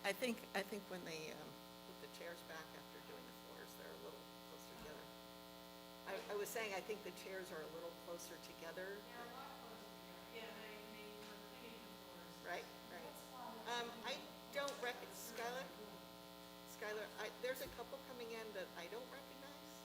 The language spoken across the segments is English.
I think when they put the chairs back after doing the floors, they're a little closer together. I was saying I think the chairs are a little closer together. Yeah, a lot closer together. Yeah, they were cleaning the floors. Right, right. I don't recognize, Skylar, there's a couple coming in that I don't recognize.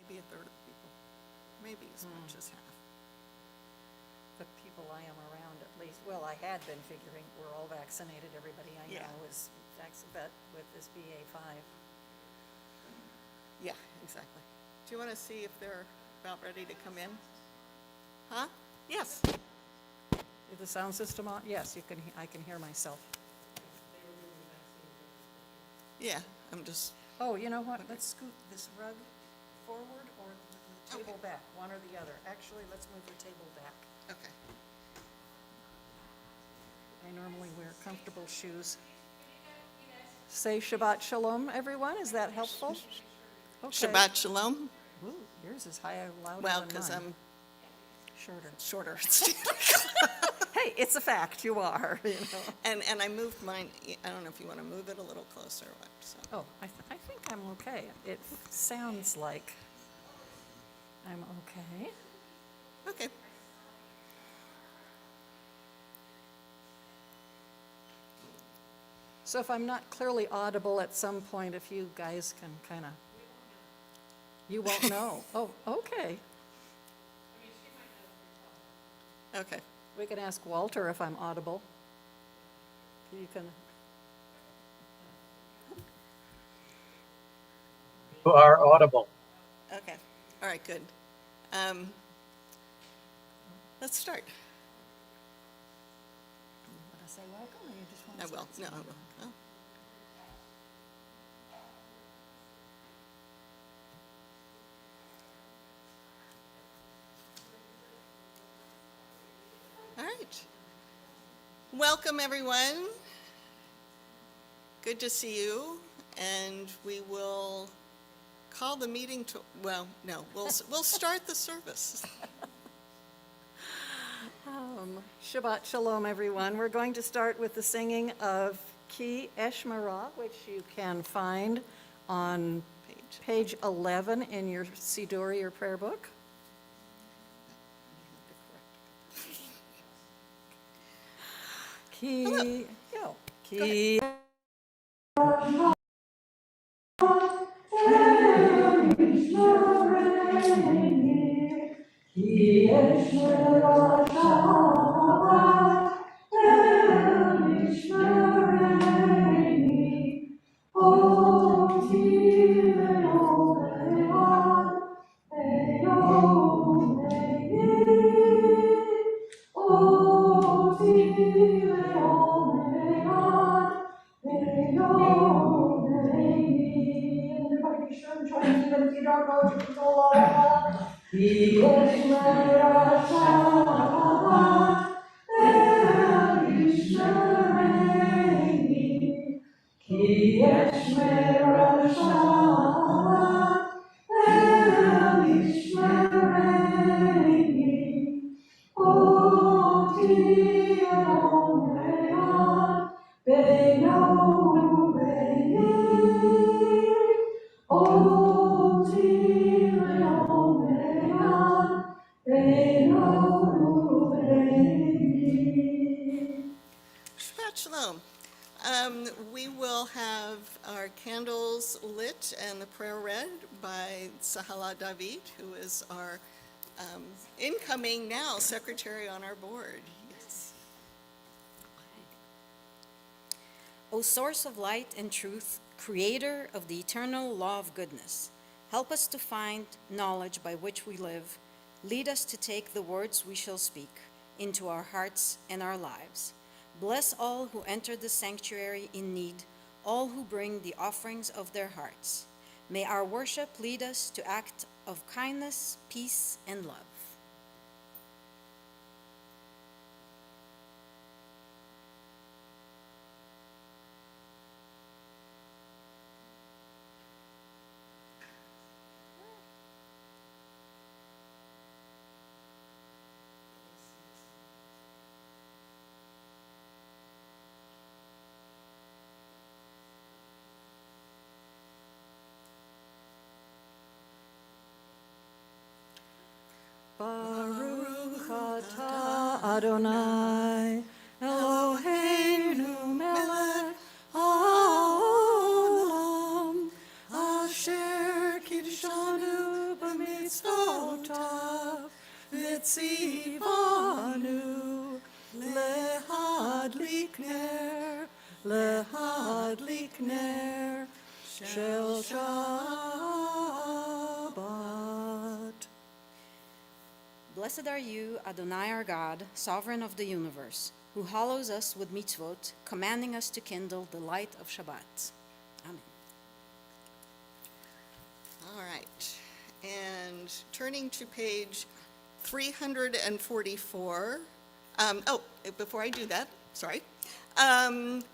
Maybe a third of the people, maybe as much as half. The people I am around, at least, well, I had been figuring we're all vaccinated. Everybody I Yeah. know is vaccinated with this BA5. Yeah, exactly. Do you want to see if they're about ready to come in? Huh? Yes. Is the sound system on? Yes, you can. I can hear myself. Yeah, I'm just, Oh, you know what? Let's scoot this rug forward or the table back, one or the other. Actually, let's move the table back. okay. I normally wear comfortable shoes. Say Shabbat Shalom, everyone. Is that helpful? Okay. Shabbat Shalom. Ooh, yours is higher, louder Well, than because mine. I'm Shorter. shorter. Hey, it's a fact. You are. You know. And I moved mine, I don't know if you want to move it a little closer or what, so. Oh, I think I'm okay. It sounds like I'm okay. Okay. So if I'm not clearly audible at some point, if you guys can kind of, you won't know. Oh, okay. Okay. We can ask Walter if I'm audible. You can, You are audible. Okay. All right, good. Let's start. want to say welcome, or you just want I to will. start? No, I will. Oh. All right. Welcome, everyone. Good to see you. And we will call the meeting to, well, no, we'll start the service. Shabbat Shalom, everyone. We're going to start with the singing of Ki Eshmara, which you can find on page 11 in your Siddur, your prayer book. Ki, Ki. Shabbat Shalom. We will have our candles lit and the prayer read by Sahala David, who is our incoming now secretary on our board. Yes. O source of light and truth, creator of the eternal law of goodness, help us to find knowledge by which we live. Lead us to take the words we shall speak into our hearts and our lives. Bless all who enter the sanctuary in need, all who bring the offerings of their hearts. May our worship lead us to act of kindness, peace, and love. Baruch atah Adonai, Eloheinu melech haolam, asher kiddushanu b'mitzvotav, v'tzivanu lehadlik ner shel Shabbat. Blessed are you, Adonai our God, sovereign of the universe, who hallows us with mitzvot, commanding us to kindle the light of Shabbat. Amen. All right. And turning to page 344. Before I do that, sorry. Shabbat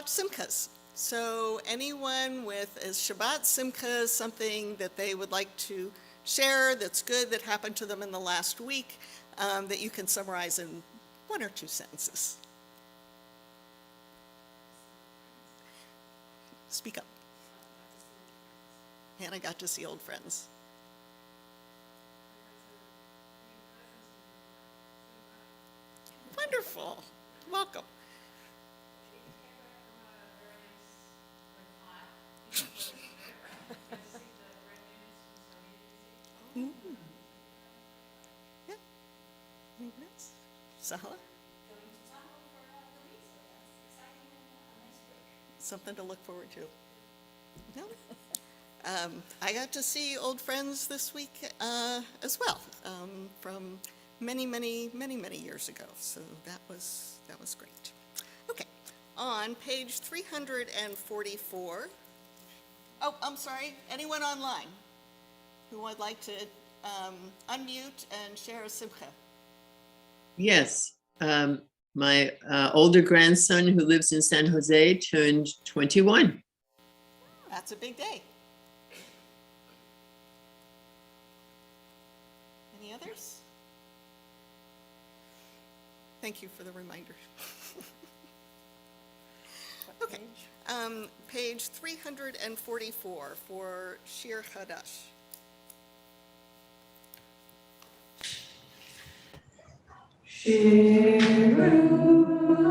Simchas. So anyone with a Shabbat Simcha, something that they would like to share that's good that happened to them in the last week, that you can summarize in 1 or 2 sentences. Speak up. Hannah got to see old friends. Wonderful. Welcome. Yeah. Anything else? Sahala? Something to look forward to. No? I got to see old friends this week as well, from many years ago. So that was great. Okay, on page 344. Oh, I'm sorry. Anyone online who would like to unmute and share a simcha? Yes. My older grandson who lives in San Jose turned 21. That's a big day. Any others? Thank you for the reminder. Okay, page 344 for Shir Chadash. Shiru Sing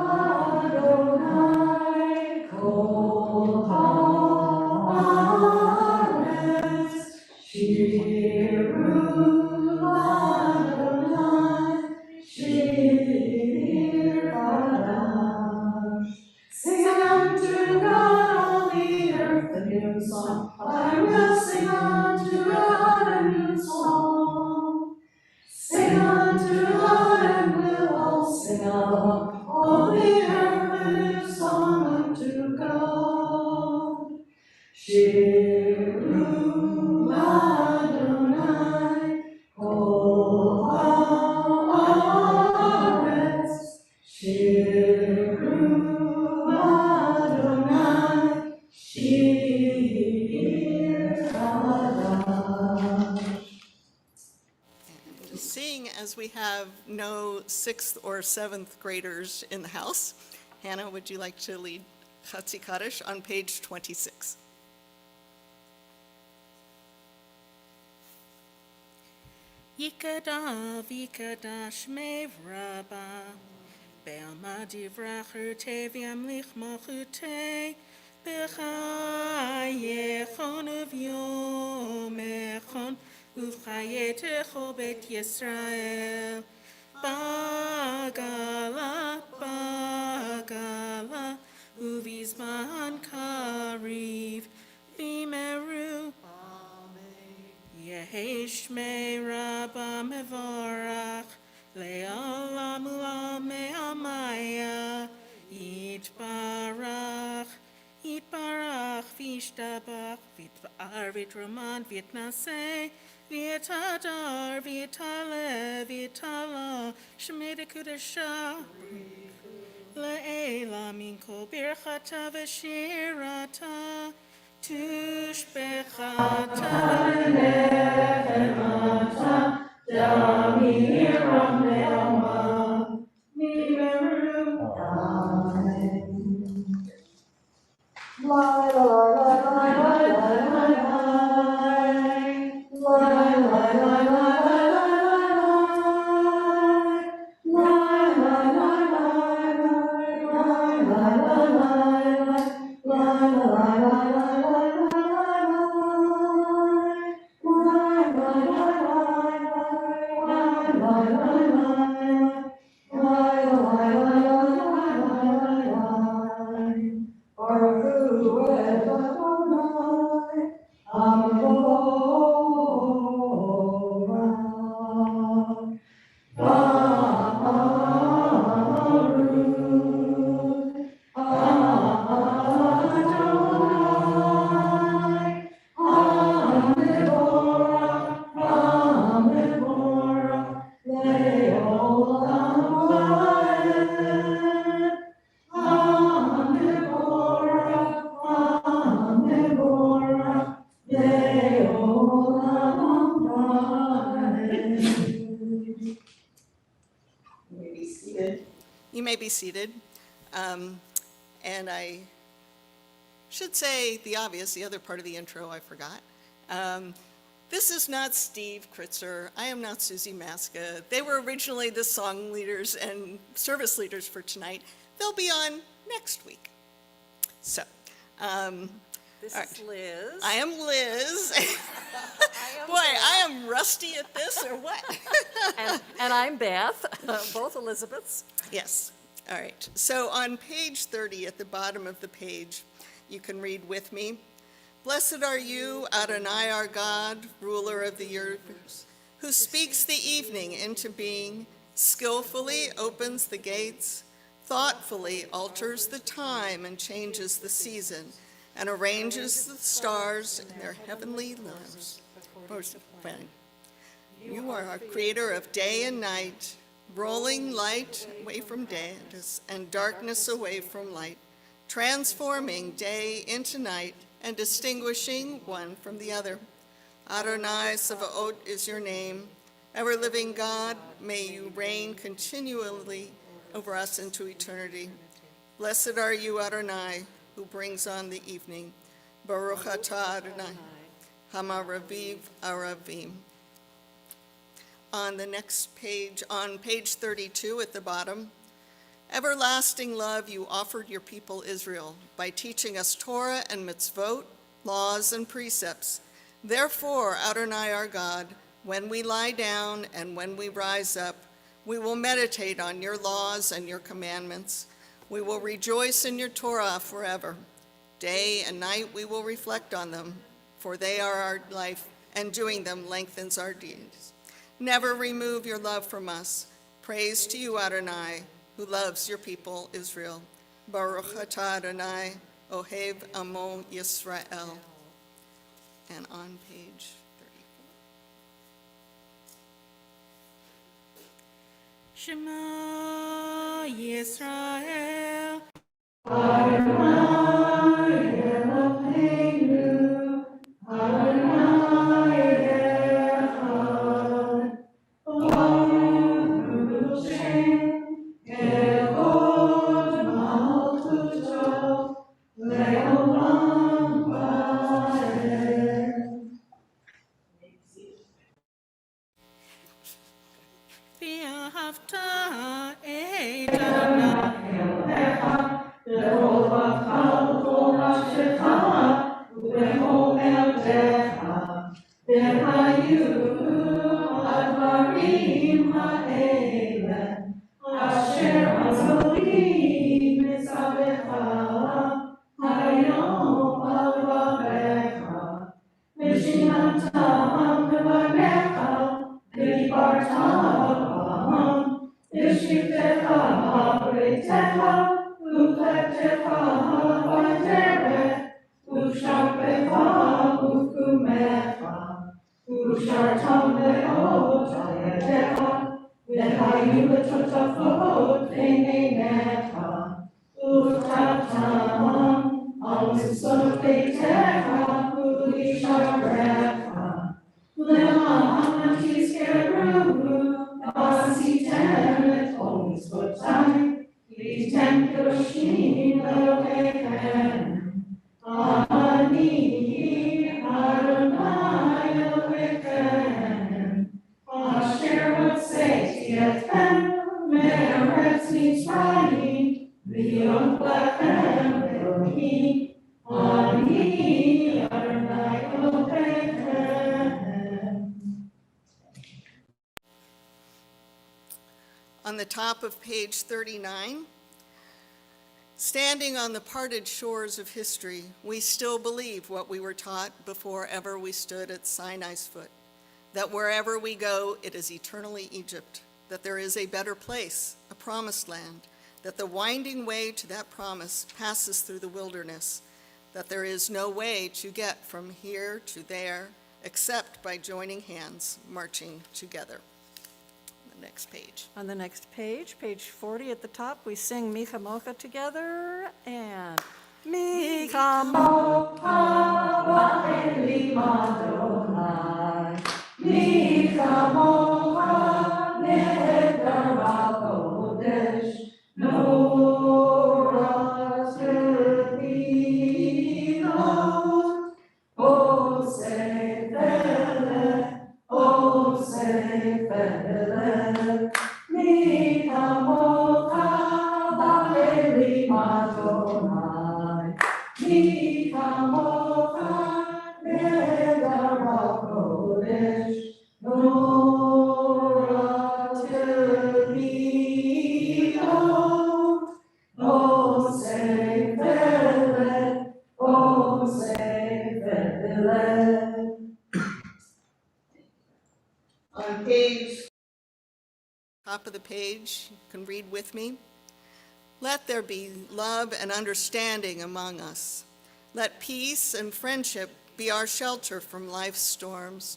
unto God all the earth a new song. I will sing unto God a new song. Sing unto God and we'll all sing along. All the earth a new song unto God. Shiru Adonai, Kol haaretz. Shiru Adonai, Shir Hadash. Seeing as we have no 6th or 7th graders in the house, Hannah, would you like to lead Chatzi Kaddish on page 26? Yikadav, Yikadash, Me Rabba, Be'alma divrach ute v'yamlich malchute, B'chayechon uv'yomechon, Uv'chayetecho bet Yisrael, Bagala, Bagala, Uv'izman kariv, V'meru, Yehi Shmei Rabba Mevorach, Le'olam u'lam me'amaya, Yitbarach, Yitbarach, V'yishtabach, V'yitbar, V'yitraman, V'yitnaseh, V'yitadar, V'yitale, V'yitala, Shemei Dekudesha, Le'ela min kol birchata v'shirata, Tushbechata. You may be seated. And I should say the obvious, the other part of the intro I forgot. This is not Steve Kritzer. I am not Susie Maska. They were originally the song leaders and service leaders for tonight. They'll be on next week. So, This all is right. Liz. I am Liz. Boy, I am rusty at this, or what? And I'm Beth, both Elizabeths. Yes. All right. So on page 30, at the bottom of the page, you can read with me. Blessed are you, Adonai our God, ruler of the universe, who speaks the evening into being, skillfully opens the gates, thoughtfully alters the time and changes the season, and arranges the stars in their heavenly lives. You are our creator of day and night, rolling light away from day and darkness away from light, transforming day into night and distinguishing one from the other. Adonai Savaot is your name. Ever-living God, may you reign continually over us into eternity. Blessed are you, Adonai, who brings on the evening. Baruch atah Adonai, Hamaraviv Aravim. On the next page, on page 32 at the bottom, Everlasting love you offered your people Israel by teaching us Torah and mitzvot, laws and precepts. Therefore, Adonai our God, when we lie down and when we rise up, we will meditate on your laws and your commandments. We will rejoice in your Torah forever. Day and night we will reflect on them, for they are our life, and doing them lengthens our days. Never remove your love from us. Praise to you, Adonai, who loves your people Israel. Baruch atah Adonai, Ohev Amo Yisrael. And on page 34. Shema Yisrael. V'ahavta et Adonai. On the top of page 39, standing on the parted shores of history, we still believe what we were taught before ever we stood at Sinai's foot, that wherever we go, it is eternally Egypt, that there is a better place, a promised land, that the winding way to that promise passes through the wilderness, that there is no way to get from here to there except by joining hands, marching together. The next page. On the next page, page 40 at the top, we sing Mi Chamocha together, and Mi Chamocha Eli Madonai, Mi Chamocha Nehedar HaKodesh, Norah Tefilot, Oseh Pelech, Oseh Pelech, Mi Chamocha Ba'eli Madonai, Mi Chamocha Nehedar HaKodesh, Norah Tefilot, Oseh Pelech, Oseh Pelech. On top of the page, you can read with me. Let there be love and understanding among us. Let peace and friendship be our shelter from life's storms.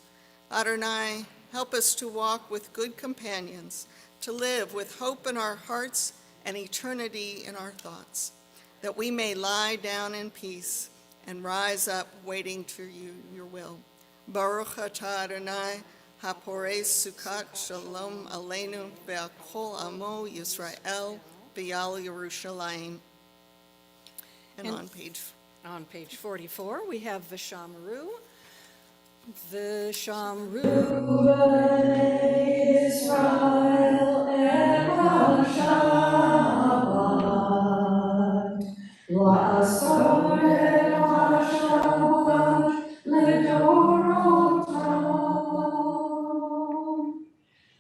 Adonai, help us to walk with good companions, to live with hope in our hearts and eternity in our thoughts, that we may lie down in peace and rise up waiting to you, your will. Baruch atah Adonai, haporei sukat shalom aleinu ve'akol amo Yisrael v'yal Yerushalayim. And on page 44, we have the Shamaru. The Shamaru. Israel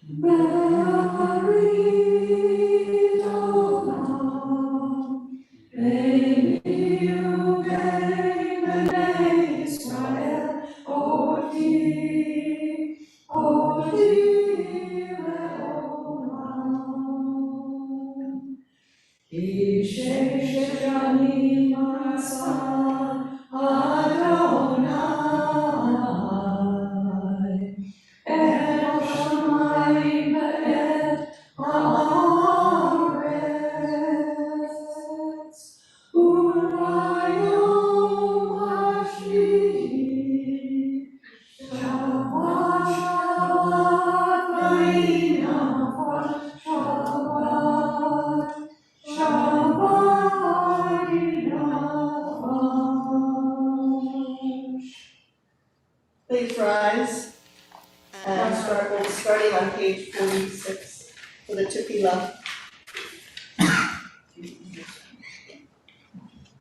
Berit olam, Beinu bein bnei Israel, oti leolam. Ki sheshanim asa Adonai, et hashamayim ve'et haaretz, u'bayom hashvi'i Shabbat, Shabbat, vayinafar, Shabbat, Shabbat, vayinafar. Please rise and we'll be starting on page 46 for the tefillah.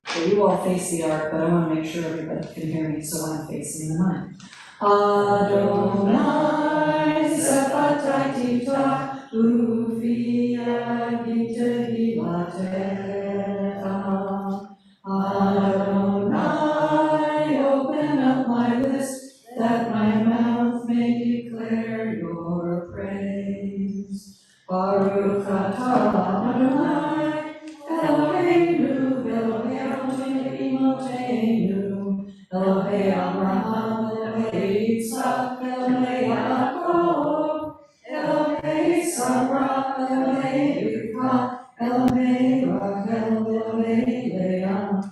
So you all face the ark, but I want to make sure everybody can hear me, so I'm facing the mic. Adonai sefatai titach ufiai b'tehilatecha. Adonai, open up my lips, that my mouth may declare your praise. Baruch atah Adonai, Eloheinu, Elohei Avotenu, Elohei Abraham, Elohei Yitzchak, Elohei Yaakov, Elohei Sarah, Elohei Rivka, Elohei Rachel, Elohei Leah,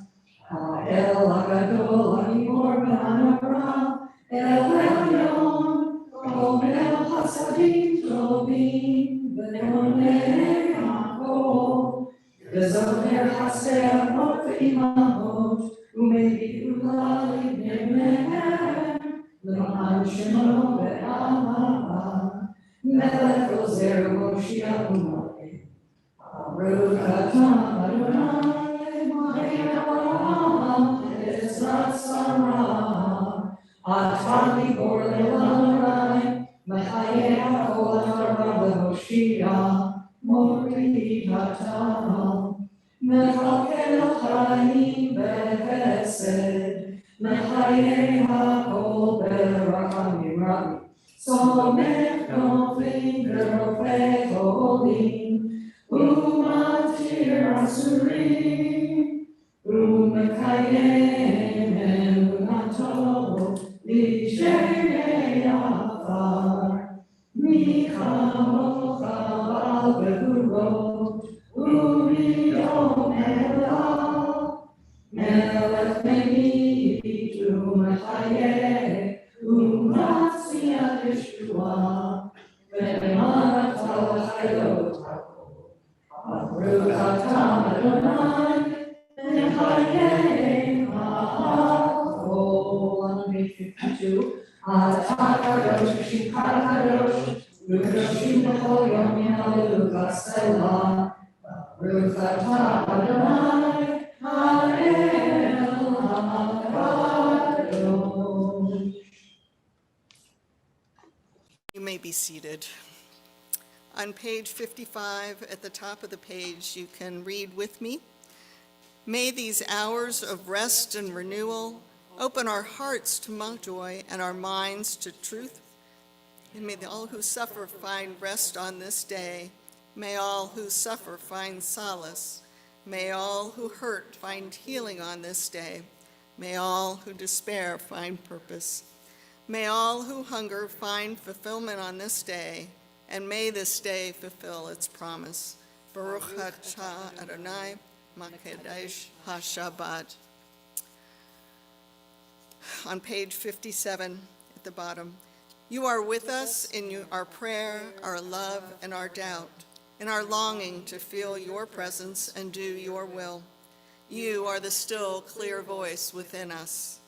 El Agadol, Agibor Ben Abraham, El Elyon, Omer Hasadim Tovim, Ve'onei Makol, Ve'zomer Hasei Avot Ve'imahot, U'me'gi'ula Libnei Mehem, L'ma'an Shemo Ve'ahava, Melech Ozer Moshiach U'malei, Baruch atah Adonai, Eloheinu Olam, Ezrat Sarah, Atah Libor Le'Elohai, Mechayeh HaKol Torah V'Hoshia, Mori Atah, Mechalkel Chaim B'Chesed, Mechayeh HaKol B'Rachamim Rabim, Somech Noflim V'Rofeh Cholim, Umatir Asurim, Umekayem Emunato, Lisherei Afar, Michamocha Baal Bechurot, Uridom Elal, Melech Megid, Umechayeh, Umatziat Yeshua, Ve'emanat Al-Chayot HaKol. Baruch atah Adonai, Mechayeh HaKol. On page 52, Atah Kadosh, Shikar Kadosh, U'Kadoshim B'chol Yom Yehallelu Selah. Baruch atah Adonai, Ha'el HaKadosh. You may be seated. On page 55, at the top of the page, you can read with me. May these hours of rest and renewal open our hearts to joy and our minds to truth. And may all who suffer find rest on this day. May all who suffer find solace. May all who hurt find healing on this day. May all who despair find purpose. May all who hunger find fulfillment on this day, and may this day fulfill its promise. Baruch atah Adonai, Makadesh HaShabbat. On page 57 at the bottom, you are with us in our prayer, our love, and our doubt, in our longing to feel your presence and do your will. You are the still, clear voice within us.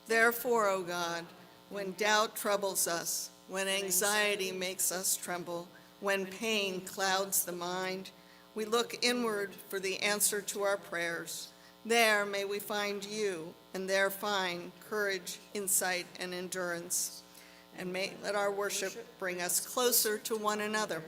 Therefore, O God, when doubt troubles us, when anxiety makes us tremble, when pain clouds the mind, we look inward for the answer to our prayers. There may we find you, and there find courage, insight, and endurance. and let our worship bring us closer to one another,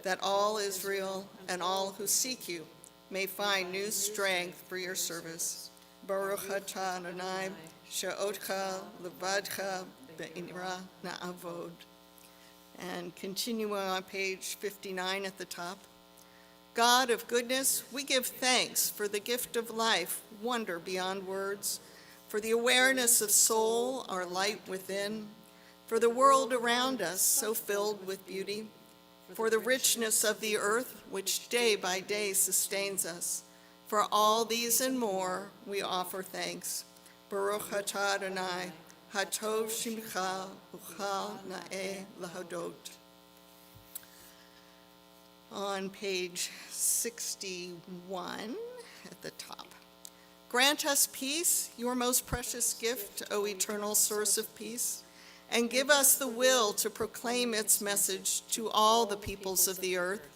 that all Israel and all who seek you may find new strength for your service. Baruch atah Adonai, she'otcha levadcha be'ira na'avod. And continuing on page 59 at the top. God of goodness, we give thanks for the gift of life, wonder beyond words, for the awareness of soul, our light within, for the world around us so filled with beauty, for the richness of the earth which day by day sustains us. For all these and more, we offer thanks. Baruch atah Adonai, hatov shimcha uchal na'eh lahodot. On page 61 at the top. Grant us peace, your most precious gift, O eternal source of peace, and give us the will to proclaim its message to all the peoples of the earth.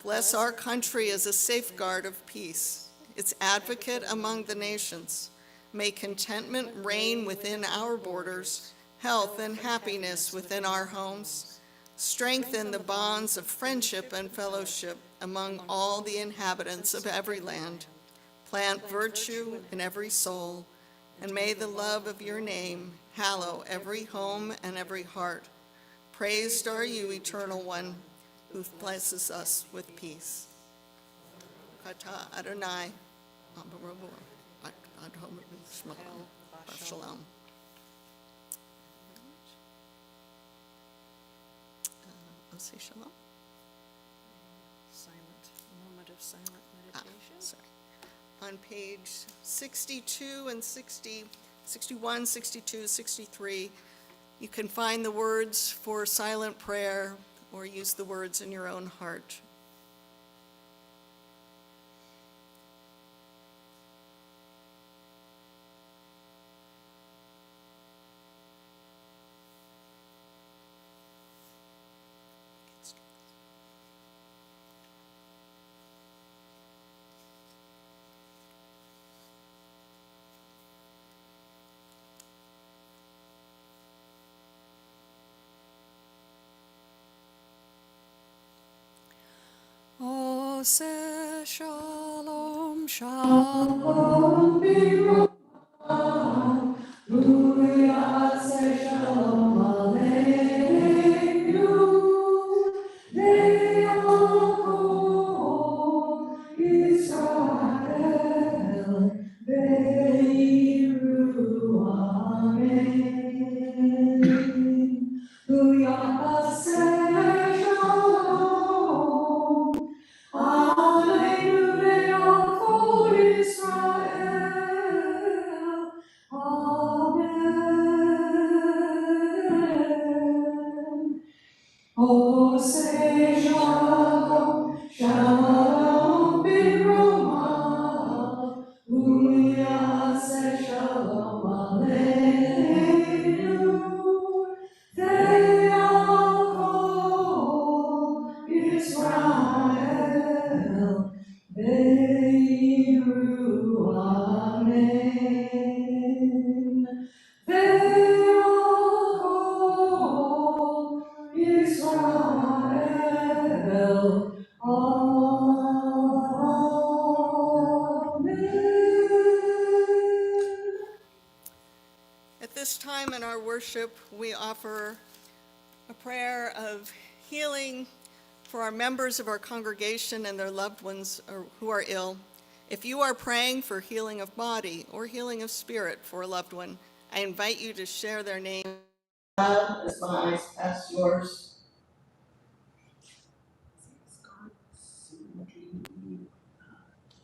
Bless our country as a safeguard of peace, its advocate among the nations. May contentment reign within our borders, health and happiness within our homes. Strengthen the bonds of friendship and fellowship among all the inhabitants of every land. Plant virtue in every soul, and may the love of your name hallow every home and every heart. Praised are you, Eternal One, who blesses us with peace. Atah Adonai, Shalom. Say shalom. A moment of silent meditation. Sorry. On page 62 and 60, 61, 62, 63, you can find the words for silent prayer or use the words in your own heart. Ose shalom, shalom. Shalom Bimro'ah, Uriase Shalom Aleinu, De'alko Yisrael, Be'iru Amen. Uriase Shalom, Aleinu De'alko Yisrael, Amen. Ose shalom, shalom bimro'ah, Uyase shalom aleinu, Ve'alko Yisrael, Be'iru amen. Ve'alko Yisrael, amen. At this time in our worship, we offer a prayer of healing for our members of our congregation and their loved ones who are ill. If you are praying for healing of body or healing of spirit for a loved one, I invite you to share their name. As my eyes pass yours.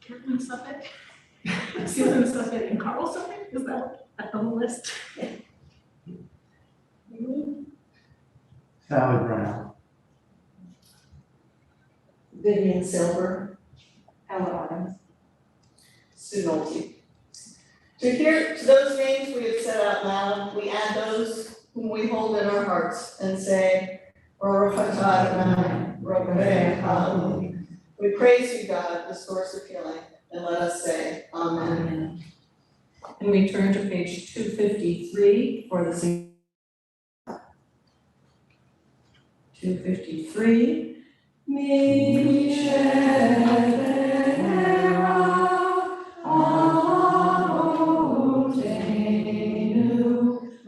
Carolyn Suffolk, Susan Suffolk, and Carl Suffolk, is that at the list? Sally Brown. Vivian Silver, Ella Adams. Sue Nolte. To those names we have said out loud, we add those whom we hold in our hearts and say, Baruch atah Adonai, Rokeach Haolam. We praise you, God, the source of healing, and let us say, Amen. And we turn to page 253 for the 253. Mishenera Avotenu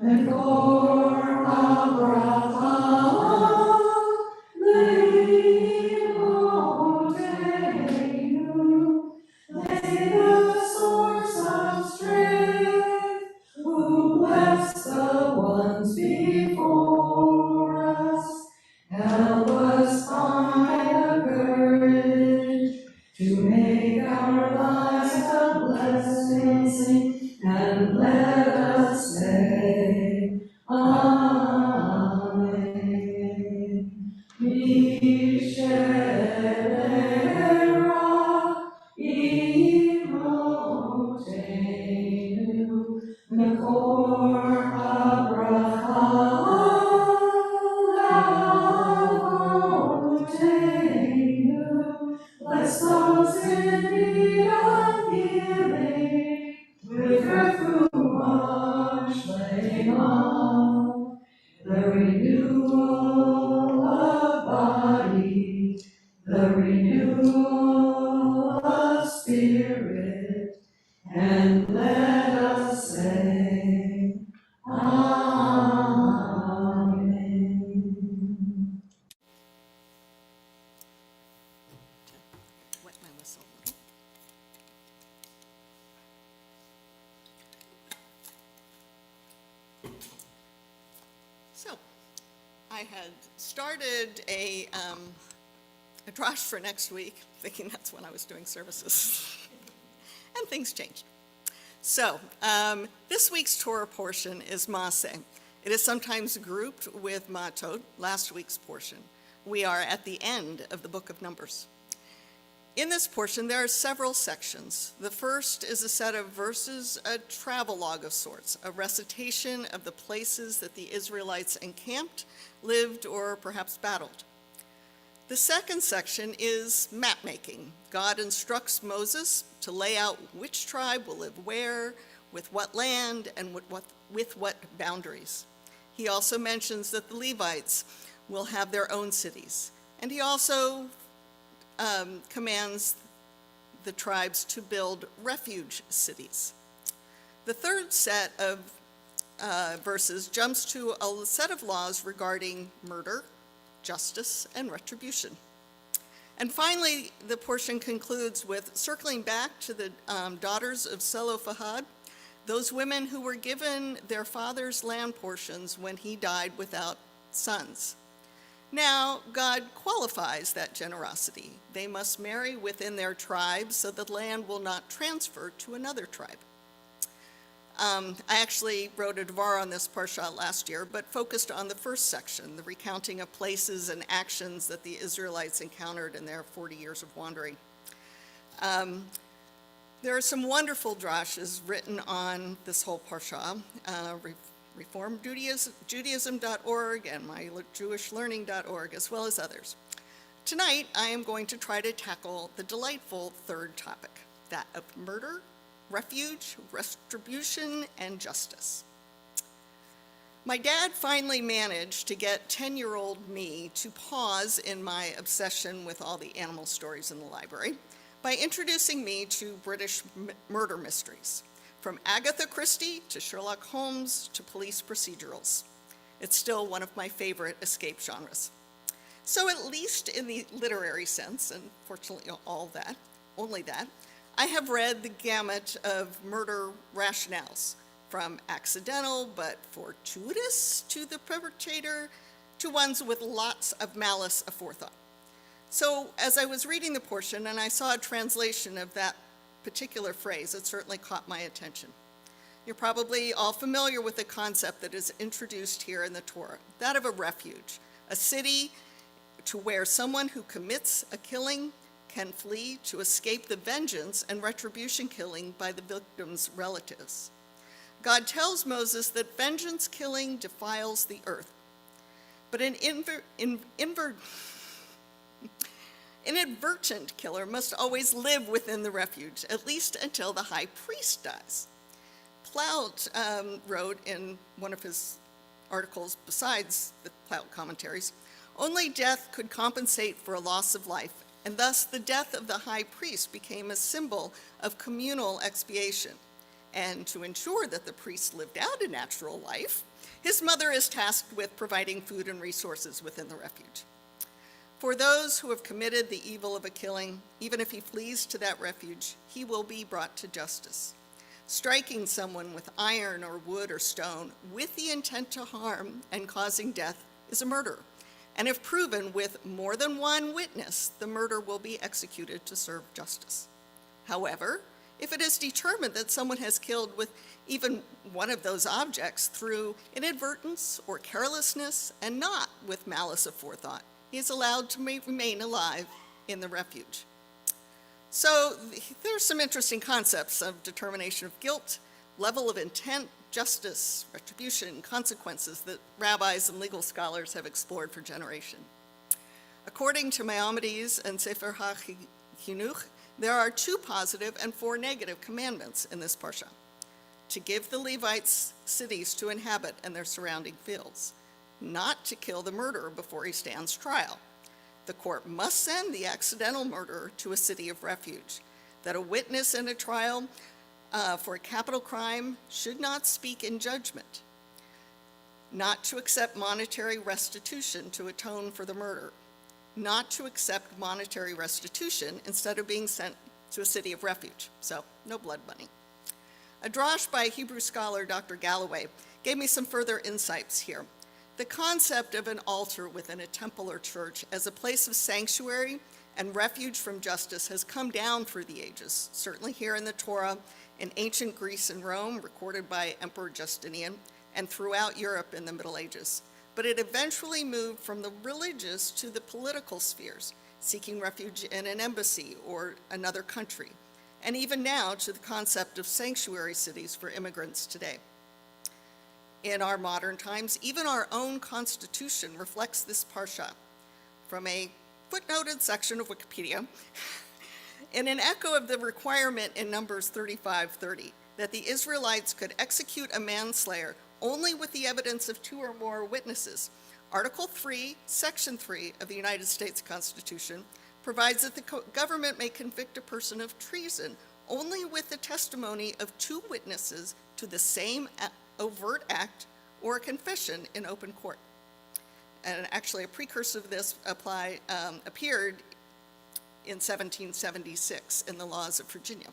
Mekor Abraham Leimotenu. May the source of strength, who bless the ones before us, help us find the courage to make our lives a blessing, and let us say, Amen. Mishenera Imotenu Mekor Abraham Avotenu. Bless those in need of healing with refuah shlema, the renewal of body, the renewal of spirit, and let us say, Amen. Wet my whistle a little. So, I had started a drash for next week, thinking that's when I was doing services. And things changed. So, this week's Torah portion is Maaseh. It is sometimes grouped with Matot, last week's portion. We are at the end of the book of Numbers. In this portion, there are several sections. The first is a set of verses, a travelogue of sorts, a recitation of the places that the Israelites encamped, lived, or perhaps battled. The second section is map-making. God instructs Moses to lay out which tribe will live where, with what land, and with what boundaries. He also mentions that the Levites will have their own cities, and he also commands the tribes to build refuge cities. The third set of verses jumps to a set of laws regarding murder, justice, and retribution. And finally, the portion concludes with circling back to the daughters of Zelophehad, those women who were given their father's land portions when he died without sons. Now, God qualifies that generosity. They must marry within their tribe so the land will not transfer to another tribe. I actually wrote a devar on this parsha last year, but focused on the first section, the recounting of places and actions that the Israelites encountered in their 40 years of wandering. There are some wonderful drashes written on this whole parsha, reformjudaism.org and myjewishlearning.org, as well as others. Tonight, I am going to try to tackle the delightful third topic, that of murder, refuge, retribution, and justice. My dad finally managed to get 10-year-old me to pause in my obsession with all the animal stories in the library by introducing me to British murder mysteries, from Agatha Christie to Sherlock Holmes to police procedurals. It's still one of my favorite escape genres. So at least in the literary sense, and fortunately only that, I have read the gamut of murder rationales, from accidental but fortuitous to the perpetrator, to ones with lots of malice aforethought. So as I was reading the portion and I saw a translation of that particular phrase, it certainly caught my attention. You're probably all familiar with the concept that is introduced here in the Torah, that of a refuge, a city to where someone who commits a killing can flee to escape the vengeance and retribution killing by the victim's relatives. God tells Moses that vengeance killing defiles the earth, but an inadvertent killer must always live within the refuge, at least until the high priest dies. Plaut wrote in one of his articles, besides the Plaut commentaries, Only death could compensate for a loss of life, and thus the death of the high priest became a symbol of communal expiation. And to ensure that the priest lived out a natural life, his mother is tasked with providing food and resources within the refuge. For those who have committed the evil of a killing, even if he flees to that refuge, he will be brought to justice. Striking someone with iron or wood or stone with the intent to harm and causing death is a murder. And if proven with more than one witness, the murder will be executed to serve justice. However, if it is determined that someone has killed with even one of those objects through inadvertence or carelessness and not with malice aforethought, he is allowed to remain alive in the refuge. So there's some interesting concepts of determination of guilt, level of intent, justice, retribution, consequences that rabbis and legal scholars have explored for generations. According to Maimonides and Sefer HaChinuch, there are 2 positive and 4 negative commandments in this parsha: to give the Levites cities to inhabit and their surrounding fields, not to kill the murderer before he stands trial. The court must send the accidental murderer to a city of refuge, that a witness in a trial for a capital crime should not speak in judgment, not to accept monetary restitution to atone for the murder, not to accept monetary restitution instead of being sent to a city of refuge, so no blood money. A drash by Hebrew scholar Dr. Galloway gave me some further insights here. The concept of an altar within a temple or church as a place of sanctuary and refuge from justice has come down through the ages, certainly here in the Torah, in ancient Greece and Rome, recorded by Emperor Justinian, and throughout Europe in the Middle Ages. But it eventually moved from the religious to the political spheres, seeking refuge in an embassy or another country, and even now to the concept of sanctuary cities for immigrants today. In our modern times, even our own Constitution reflects this parsha. From a footnoted section of Wikipedia, in an echo of the requirement in Numbers 35:30 that the Israelites could execute a manslayer only with the evidence of 2 or more witnesses, Article 3, Section 3 of the United States Constitution provides that the government may convict a person of treason only with the testimony of 2 witnesses to the same overt act or a confession in open court. And actually, a precursor of this appeared in 1776 in the laws of Virginia.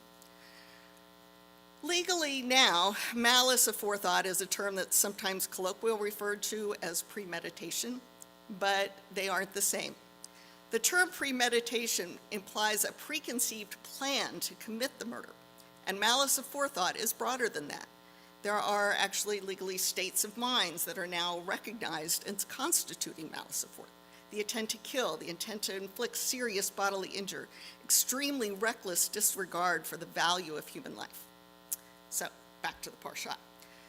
Legally now, malice aforethought is a term that's sometimes colloquially referred to as premeditation, but they aren't the same. The term premeditation implies a preconceived plan to commit the murder, and malice aforethought is broader than that. There are actually legally states of minds that are now recognized as constituting malice aforethought. The intent to kill, the intent to inflict serious bodily injury, extremely reckless disregard for the value of human life. So, back to the parsha.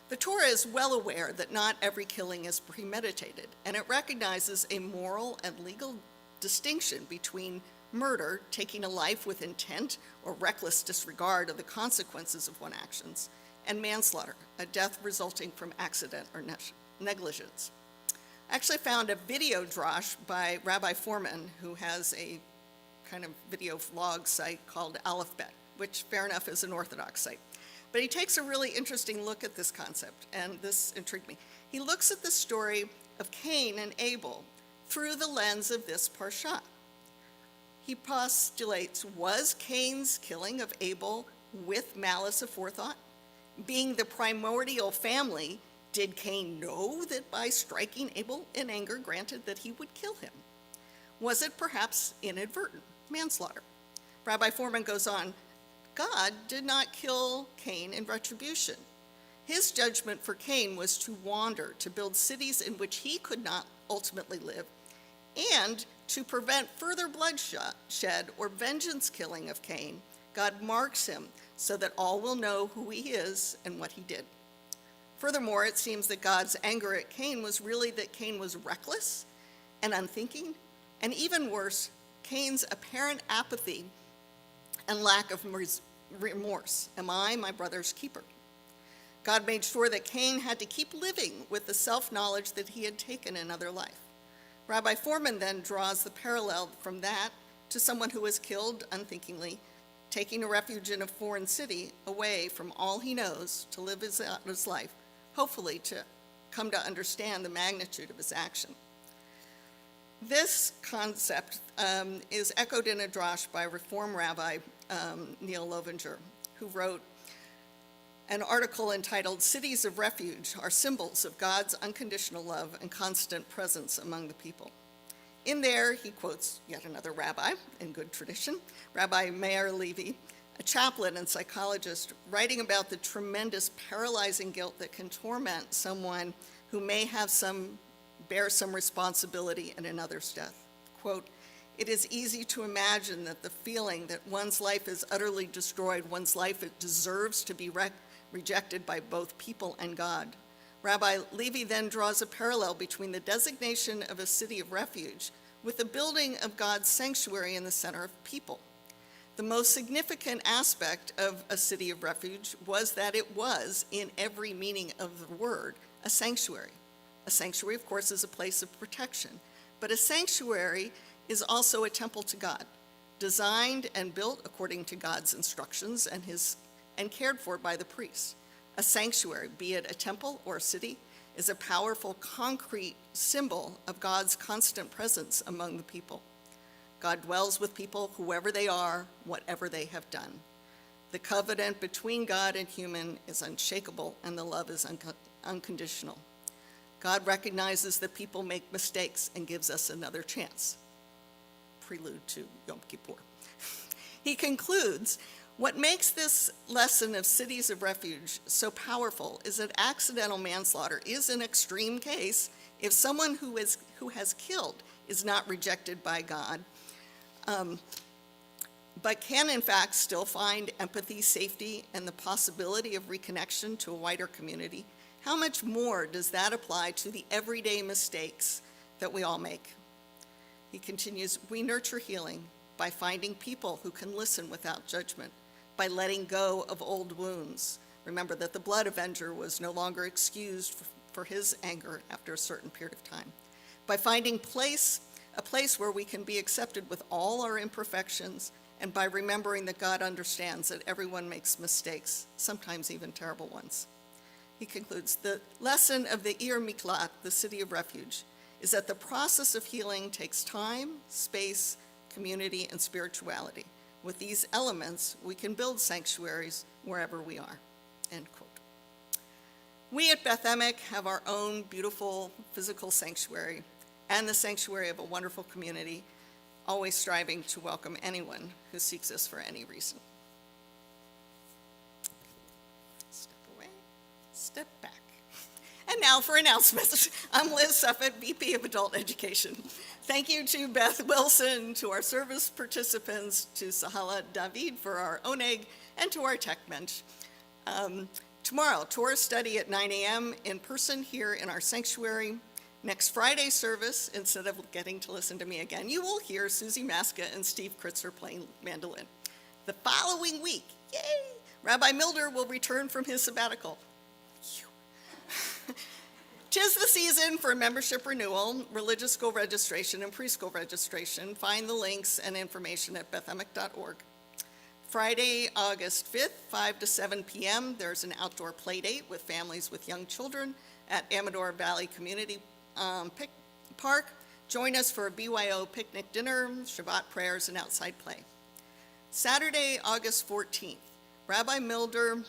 The Torah is well aware that not every killing is premeditated, and it recognizes a moral and legal distinction between murder, taking a life with intent or reckless disregard of the consequences of one's actions, and manslaughter, a death resulting from accident or negligence. I actually found a video drash by Rabbi Foreman, who has a kind of video vlog site called Aleph-Bet, which, fair enough, is an Orthodox site. But he takes a really interesting look at this concept, and this intrigued me. He looks at the story of Cain and Abel through the lens of this parsha. He postulates, was Cain's killing of Abel with malice aforethought? Being the primordial family, did Cain know that by striking Abel in anger granted that he would kill him? Was it perhaps inadvertent manslaughter? Rabbi Foreman goes on, God did not kill Cain in retribution. His judgment for Cain was to wander, to build cities in which he could not ultimately live, and to prevent further bloodshed or vengeance killing of Cain. God marks him so that all will know who he is and what he did. Furthermore, it seems that God's anger at Cain was really that Cain was reckless and unthinking, and even worse, Cain's apparent apathy and lack of remorse. Am I my brother's keeper? God made sure that Cain had to keep living with the self-knowledge that he had taken another life. Rabbi Foreman then draws the parallel from that to someone who was killed unthinkingly, taking a refuge in a foreign city away from all he knows to live his life, hopefully to come to understand the magnitude of his action. This concept is echoed in a drash by Reform Rabbi Neil Lovinger, who wrote an article entitled "Cities of Refuge Are Symbols of God's Unconditional Love and Constant Presence Among the People." In there, he quotes yet another rabbi, in good tradition, Rabbi Meir Levy, a chaplain and psychologist, writing about the tremendous paralyzing guilt that can torment someone who may bear some responsibility in another's death. Quote, "It is easy to imagine that the feeling that one's life is utterly destroyed, one's life it deserves to be rejected by both people and God." Rabbi Levy then draws a parallel between the designation of a city of refuge with the building of God's sanctuary in the center of people. The most significant aspect of a city of refuge was that it was, in every meaning of the word, a sanctuary. A sanctuary, of course, is a place of protection, but a sanctuary is also a temple to God, designed and built according to God's instructions and cared for by the priests. A sanctuary, be it a temple or a city, is a powerful, concrete symbol of God's constant presence among the people. God dwells with people, whoever they are, whatever they have done. The covenant between God and human is unshakable, and the love is unconditional. God recognizes that people make mistakes and gives us another chance. Prelude to Yom Kippur. He concludes, "What makes this lesson of cities of refuge so powerful is that accidental manslaughter is an extreme case if someone who has killed is not rejected by God, but can in fact still find empathy, safety, and the possibility of reconnection to a wider community. How much more does that apply to the everyday mistakes that we all make?" He continues, "We nurture healing by finding people who can listen without judgment, by letting go of old wounds. Remember that the blood avenger was no longer excused for his anger after a certain period of time. By finding a place where we can be accepted with all our imperfections, and by remembering that God understands that everyone makes mistakes, sometimes even terrible ones." He concludes, "The lesson of the Ir Miklat, the city of refuge, is that the process of healing takes time, space, community, and spirituality. With these elements, we can build sanctuaries wherever we are." End quote. We at Beth Emek have our own beautiful physical sanctuary and the sanctuary of a wonderful community, always striving to welcome anyone who seeks us for any reason. Step away, step back. And now for announcements. I'm Liz Suffett, VP of Adult Education. Thank you to Beth Wilson, to our service participants, to Sahala David for our oneg, and to our tech bench. Tomorrow, Torah study at 9 a.m. in person here in our sanctuary. Next Friday's service, instead of getting to listen to me again, you will hear Susie Maska and Steve Kritzer playing mandolin. The following week, yay, Rabbi Milder will return from his sabbatical. 'Tis the season for membership renewal, religious school registration, and preschool registration. Find the links and information at bethemek.org. Friday, August 5th, 5 to 7 p.m., there's an outdoor play date with families with young children at Amador Valley Community Park. Join us for a BYO picnic dinner, Shabbat prayers, and outside play. Sunday, August 14th, Rabbi Milder,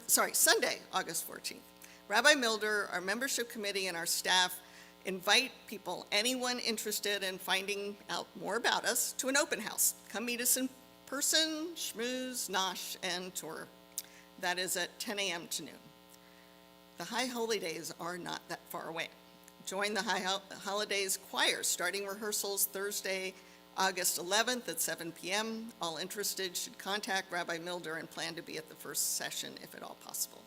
our membership committee, and our staff invite people, anyone interested in finding out more about us, to an open house. Come meet us in person, schmooze, nosh, and tour. That is at 10 a.m. to noon. The High Holy Days are not that far away. Join the High Holidays choir, starting rehearsals Thursday, August 11th at 7 p.m. All interested should contact Rabbi Milder and plan to be at the first session if at all possible.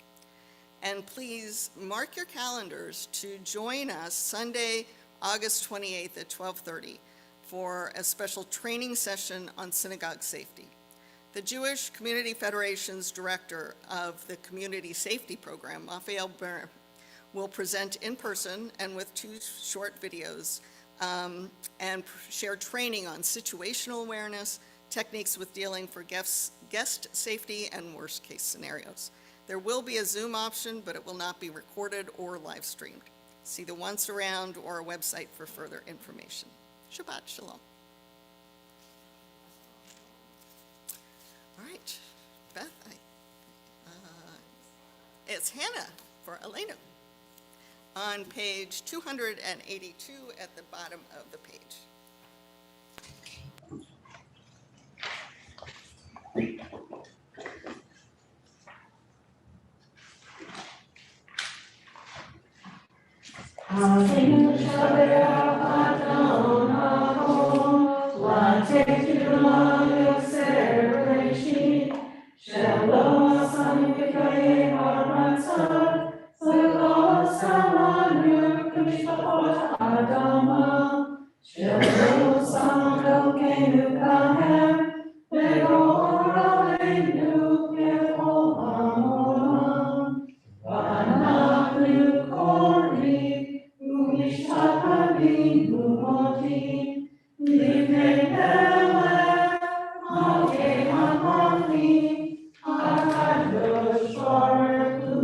And please mark your calendars to join us Sunday, August 28th at 12:30 for a special training session on Synagogue Safety. The Jewish Community Federation's director of the Community Safety Program, Raphael Ber, will present in person and with 2 short videos and share training on situational awareness, techniques with dealing for guest safety, and worst-case scenarios. There will be a Zoom option, but it will not be recorded or live streamed. See the Once Around or our website for further information. Shabbat Shalom. All right, Beth, it's Hannah for Elena on page 282 at the bottom of the page. Singing Shabbat Adonai, la tequila celebration, Shalom Sanikaye Haratzah, Shalom Samanu Kamishpapot Adama, Shalom Samadokenu Kahem, Begor Aleinu Kevol Hamolam, Vanachnu Korni, Umishtakabim Umoti, Livnei Melech, Malkei HaMalchim, HaKadosh Baruch Hu,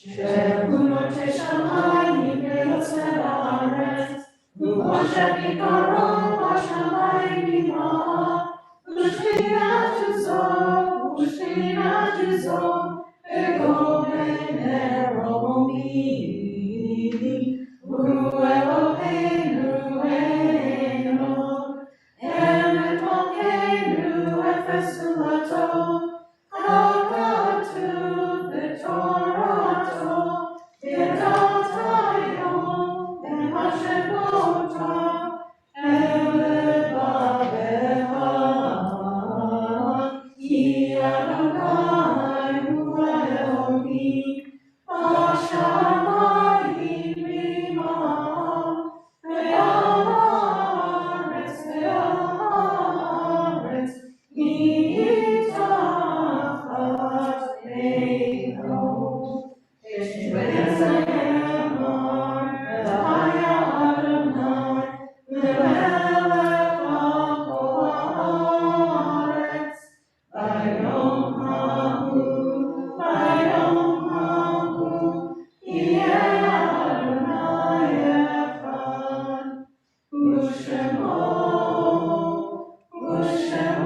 Shekunot Shamayim Ve'yotzei Haaretz, U'moshe Bikaron B'Shamayim Yima'ah, U'shkinat Uzo, Ego B'nei Romi, Hu Eloheinu Eno, Emet Malkeinu Efes Ulato, Hakatu V'Torato, V'Datayom, V'Hashemota, Elevavecha, Ki Adonai Hu Elohim, Hashamayim V'Ima'ah, Ve'Haaretz, Mitachat Eino. V'Zemar, V'Haya Adonai, V'Melech HaKol Haaretz, Vayom Hahu, Yeh Adonai Echad, U'Shemo Echad.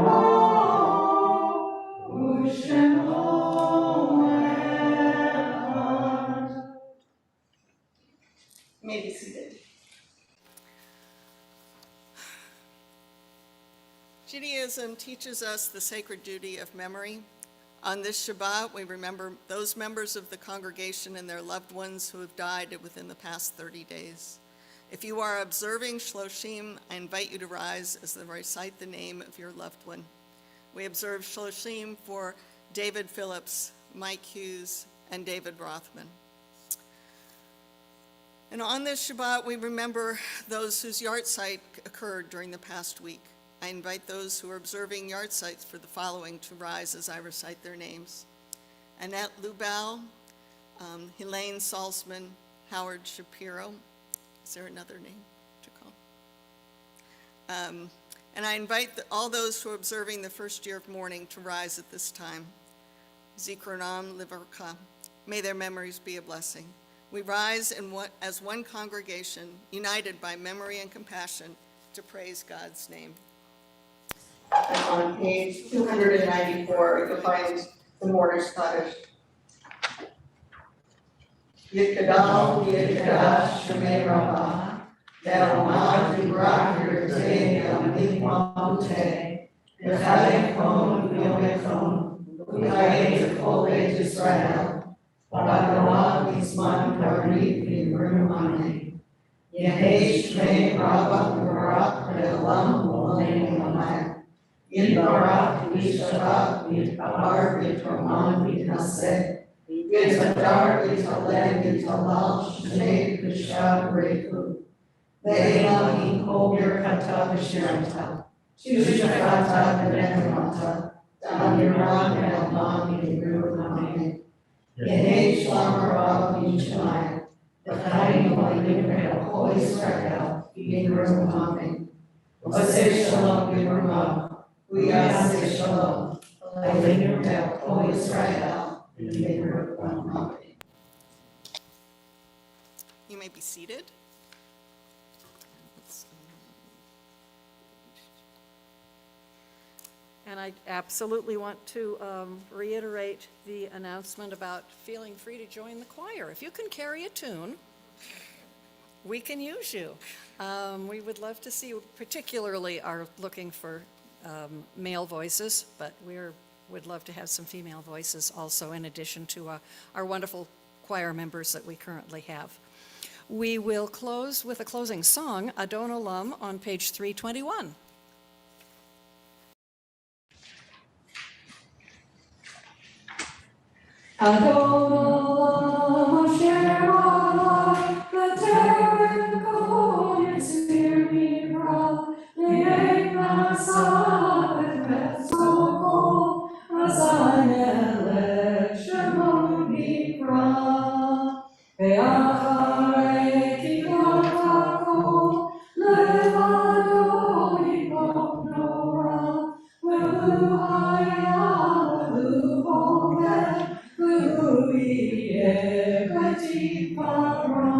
May be seated. Judaism teaches us the sacred duty of memory. On this Shabbat, we remember those members of the congregation and their loved ones who have died within the past 30 days. If you are observing Shloshim, I invite you to rise as they recite the name of your loved one. We observe Shloshim for David Phillips, Mike Hughes, and David Rothman. And on this Shabbat, we remember those whose yahrzeit occurred during the past week. I invite those who are observing yahrzeits for the following to rise as I recite their names: Annette Lubau, Helene Salzman, Howard Shapiro. Is there another name to call? And I invite all those who are observing the first year of mourning to rise at this time. Zikronam Livraka. May their memories be a blessing. We rise as one congregation, united by memory and compassion, to praise God's name. On page 294, you'll find the Mourner's Cottage. Yikadal, Yikadash, Shemei Rabbah, Yalmad, Yibrak, Yerzeh, Yamid, Mahute, Yechayim Kon, Yomekon, Yechayim Kol Beit Yisrael, Bagadonah, Yisman, Karit, Yimrimane, Yehei Shmei Rabbah, Barak, Ve'olam, Olam, Olam, Yitbarak, Yishabak, Yitbar, Yitroman, Yitnaseh, Yitzadar, Yitaleh, Yitalal, Shnei, Yishab, Reku, Ve'elam, Kol Yerkata, V'shirata, Shushakata, V'nechemata, Damiran, Ve'elam, Yibru, Amen. Yehei Shlamarav, Yishmael, V'chayim, V'yim, Ve'el, Israel, Gibrahim. Oseh Shalom Gibrahim. Uyaseh Shalom. Aleinu Mel, O Israel. Gibrahim. You may be seated. And I absolutely want to reiterate the announcement about feeling free to join the choir. If you can carry a tune, we can use you. We would love to see you, particularly are looking for male voices, but would love to have some female voices also, in addition to our wonderful choir members that we currently have. We will close with a closing song, Adon Olam, on page 321. Adon Olam Asher Alai, V'terem Kol Yitzir Nivra, V'yei Nasa V'etzol Kol, Azai Melech Shemo Nikra. Ve'acharei Kikat Kol, Levado Yibok Nora, Ve'hu Haya, Ve'hu Vogel, Ve'hu Yeh V'tikvara.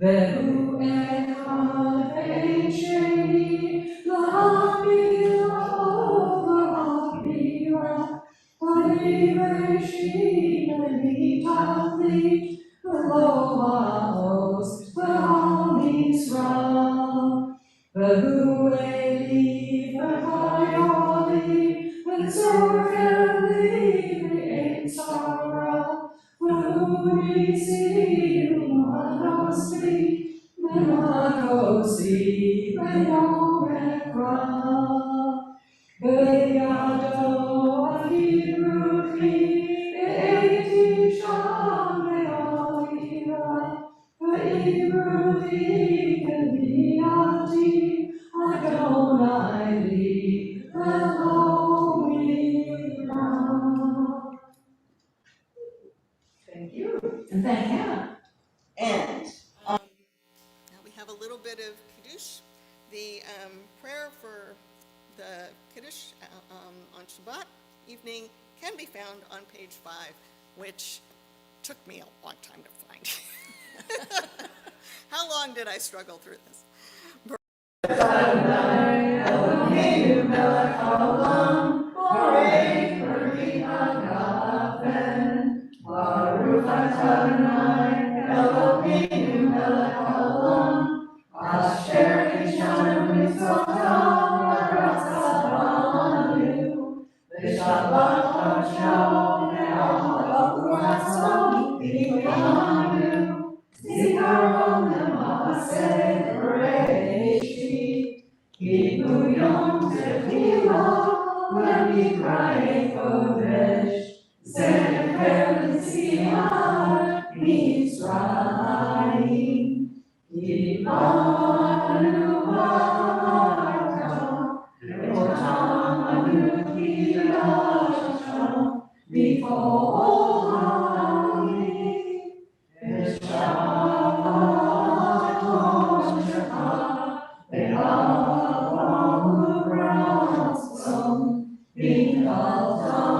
Ve'hu echad ve'en sheni, L'hamid la'ov v'ha'bira, V'yireshi v'mitachlit, V'lo ha'os v'ha'misra. Ve'hu eli v'chayoli, V'tzorcheli v'etzara, Ve'hu nisi v'manosri, V'makosi v'yomekra. Ve'yado v'hibruchi, Ve'eti sham ve'alira, Ve'ibruchi k'miati, Adonai li v'lo. Thank you, and thank Hannah. And now we have a little bit of Kiddush. The prayer for the Kiddush on Shabbat evening can be found on page 5, which took me a long time to find. How long did I struggle through this? Eloheinu melech haolam, borei peri hagafen. Baruch atah Adonai, Eloheinu melech haolam, asher kishanu mitzvotav v'ratzah b'anu. V'shabbat kodsho ve'ahava uratzon b'imanu. Zikaron le'maaseh b'reishi. Kibu yom tefillah v'mikra'ei kodesh. Zecher l'tziat Mitzrayim. Kibanu ba'arka, ve'otam anu kidasham, mikol ha'amim. V'shabbat koshercha, ve'havamu ratzon, v'chaltanu.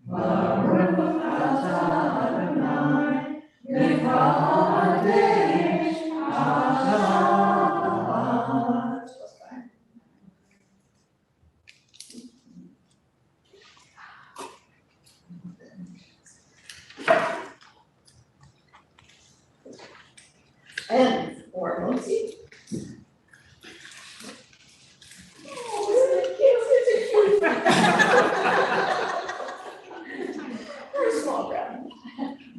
Baruch atah Adonai, Mekadesh Hashabbat. And for Mosey. Oh, isn't it cute? Isn't it cute? Very small brown.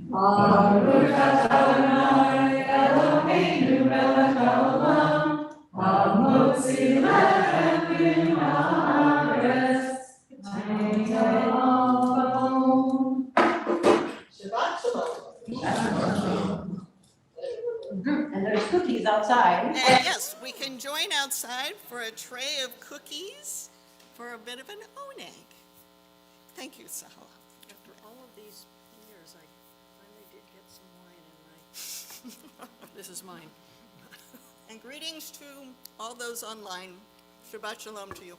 Baruch atah Adonai, Eloheinu melech haolam, hamotzi lechem min haaretz, v'teitel Shabbat shalom. And there's cookies outside. And yes, we can join outside for a tray of cookies for a bit of an oneg. Thank you, Sahala. After all of these years, I finally did get some wine in my, this is mine. And greetings to all those online. Shabbat shalom to you.